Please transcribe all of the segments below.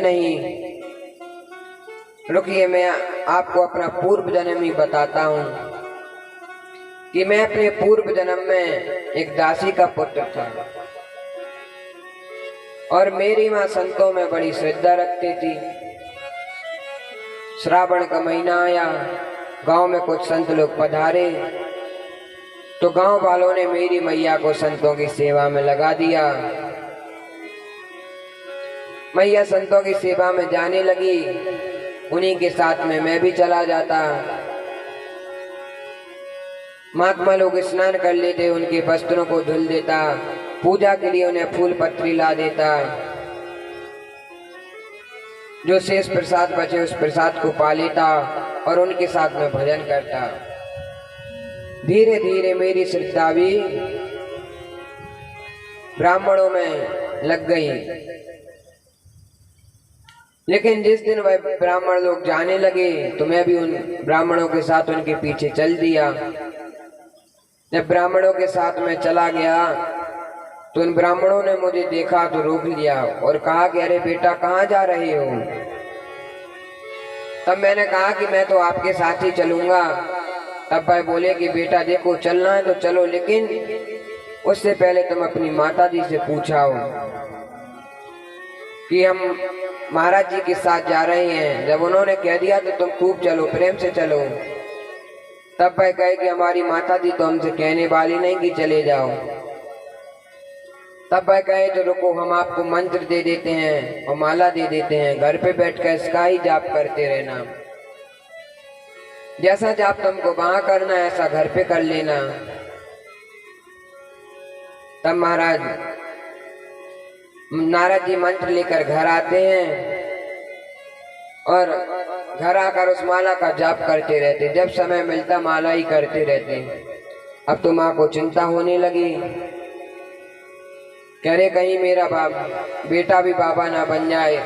नहीं, रुकिए, मैं आपको अपना पूर्व जन्म ही बताता हूँ कि मैं अपने पूर्व जन्म में एक दासी का पुत्र था और मेरी माँ संतों में बड़ी श्रद्धा रखती थी। श्रावण का महीना आया, गांव में कुछ संत लोग पधारे तो गांव वालों ने मेरी मैया को संतों की सेवा में लगा दिया। मैया संतों की सेवा में जाने लगी, उन्हीं के साथ में मैं भी चला जाता। महात्मा लोग स्नान कर लेते, उनके वस्त्रों को धुल देता, पूजा के लिए उन्हें फूल पत्री ला देता। जो शेष प्रसाद बचे उस प्रसाद को पा लेता और उनके साथ में भजन करता। धीरे धीरे मेरी श्रद्धा भी ब्राह्मणों में लग गई, लेकिन जिस दिन वह ब्राह्मण लोग जाने लगे तो मैं भी उन ब्राह्मणों के साथ उनके पीछे चल दिया। जब ब्राह्मणों के साथ में चला गया तो उन ब्राह्मणों ने मुझे देखा तो रोक लिया और कहा कि अरे बेटा, कहाँ जा रहे हो? तब मैंने कहा कि मैं तो आपके साथ ही चलूंगा। तब भाई बोले कि बेटा देखो, चलना है तो चलो, लेकिन उससे पहले तुम अपनी माता जी से पूछाओ कि हम महाराज जी के साथ जा रहे हैं। जब उन्होंने कह दिया तो तुम खूब चलो, प्रेम से चलो। तब भाई कहे कि हमारी माता जी तो हमसे कहने वाली नहीं कि चले जाओ। तब भाई कहे तो रुको, हम आपको मंत्र दे देते हैं और माला दे देते हैं, घर पे बैठकर इसका ही जाप करते रहना। जैसा जाप तुमको वहां करना है ऐसा घर पे कर लेना। तब महाराज नारद जी मंत्र लेकर घर आते हैं और घर आकर उस माला का जाप करते रहते। जब समय मिलता माला ही करते रहते। अब तो माँ को चिंता होने लगी, कह रहे कहीं मेरा बेटा भी बाबा ना बन जाए।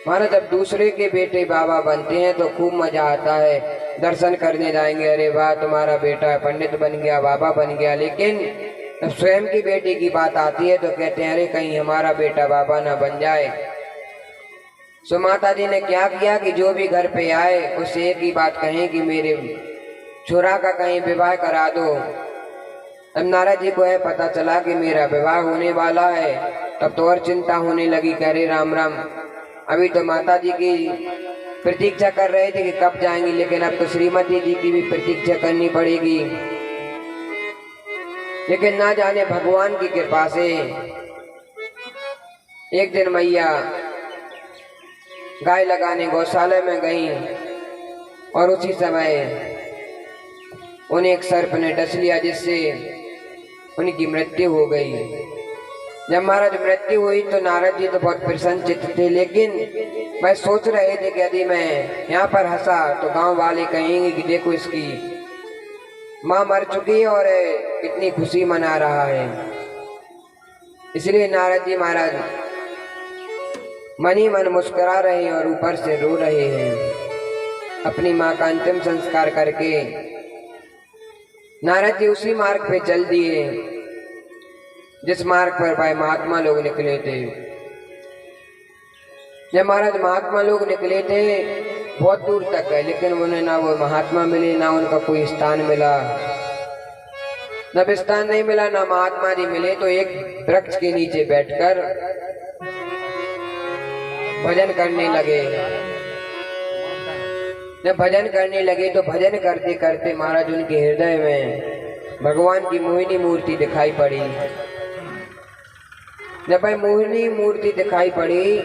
महाराज जब दूसरे के बेटे बाबा बनते हैं तो खूब मजा आता है, दर्शन करने जाएंगे, अरे वाह तुम्हारा बेटा पंडित बन गया, बाबा बन गया। लेकिन जब स्वयं की बेटी की बात आती है तो कहते हैं अरे कहीं हमारा बेटा बाबा ना बन जाए। सो माता जी ने क्या किया कि जो भी घर पे आए उससे एक ही बात कहें कि मेरे छोरा का कहीं विवाह करा दो। तब नारद जी को है पता चला कि मेरा विवाह होने वाला है, तब तो और चिंता होने लगी। कह रहे राम राम, अभी तो माता जी की प्रतीक्षा कर रहे थे कि कब जाएंगी, लेकिन अब तो श्रीमती जी की भी प्रतीक्षा करनी पड़ेगी। लेकिन ना जाने भगवान की कृपा से एक दिन मैया गाय लगाने गौशाला में गई और उसी समय उन्हें एक सर्प ने डस लिया, जिससे उनकी मृत्यु हो गई। जब महाराज मृत्यु हुई तो नारद जी तो बहुत प्रसन्नचित्त थे, लेकिन मैं सोच रहे थे कि यदि मैं यहाँ पर हंसा तो गांव वाले कहेंगे कि देखो इसकी माँ मर चुकी है और कितनी खुशी मना रहा है। इसलिए नारद जी महाराज मन ही मन मुस्कुरा रहे हैं और ऊपर से रो रहे हैं। अपनी माँ का अंतिम संस्कार करके नारद जी उसी मार्ग पे चल दिए जिस मार्ग पर भाई महात्मा लोग निकले थे। जब महाराज महात्मा लोग निकले थे बहुत दूर तक गए, लेकिन उन्हें ना वो महात्मा मिले, ना उनका कोई स्थान मिला। जब स्थान नहीं मिला, ना महात्मा जी मिले, तो एक वृक्ष के नीचे बैठकर भजन करने लगे। जब भजन करने लगे तो भजन करते करते महाराज उनके हृदय में भगवान की मोहिनी मूर्ति दिखाई पड़ी। जब भाई मोहिनी मूर्ति दिखाई पड़ी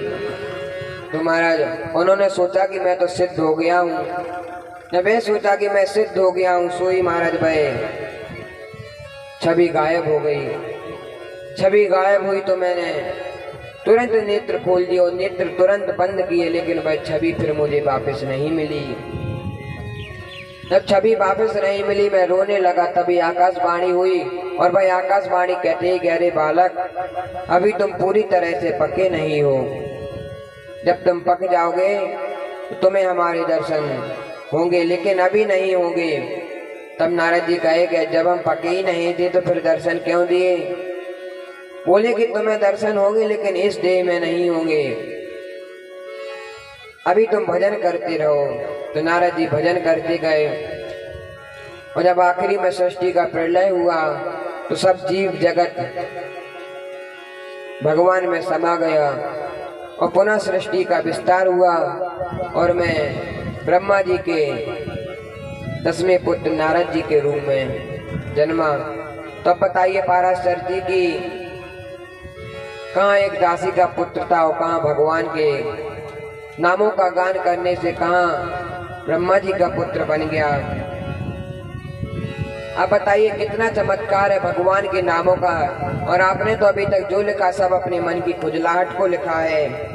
तो महाराज उन्होंने सोचा कि मैं तो सिद्ध हो गया हूँ। जब मैं सोचा कि मैं सिद्ध हो गया हूँ, सोई महाराज भाई छवि गायब हो गई। छवि गायब हुई तो मैंने तुरंत नेत्र खोल दिए और नेत्र तुरंत बंद किए, लेकिन वह छवि फिर मुझे वापस नहीं मिली। जब छवि वापस नहीं मिली मैं रोने लगा। तभी आकाशवाणी हुई और भाई आकाशवाणी कहते ही गहरे बालक, अभी तुम पूरी तरह से पके नहीं हो, जब तुम पक जाओगे तो तुम्हें हमारे दर्शन होंगे, लेकिन अभी नहीं होंगे। तब नारद जी कहे कि जब हम पके ही नहीं थे तो फिर दर्शन क्यों दिए? बोले कि तुम्हें दर्शन होंगे लेकिन इस देह में नहीं होंगे। अभी तुम भजन करते रहो। तो नारद जी भजन करते गए और जब आखिरी में सृष्टि का प्रलय हुआ तो सब जीव जगत भगवान में समा गया और पुनः सृष्टि का विस्तार हुआ और मैं ब्रह्मा जी के 10वें पुत्र नारद जी के रूप में जन्मा। तो बताइए पाराशर जी की कहाँ एक दासी का पुत्र था और कहाँ भगवान के नामों का गान करने से कहाँ ब्रह्मा जी का पुत्र बन गया। आप बताइए कितना चमत्कार है भगवान के नामों का। और आपने तो अभी तक जो लिखा सब अपने मन की खुजलाहट को लिखा है।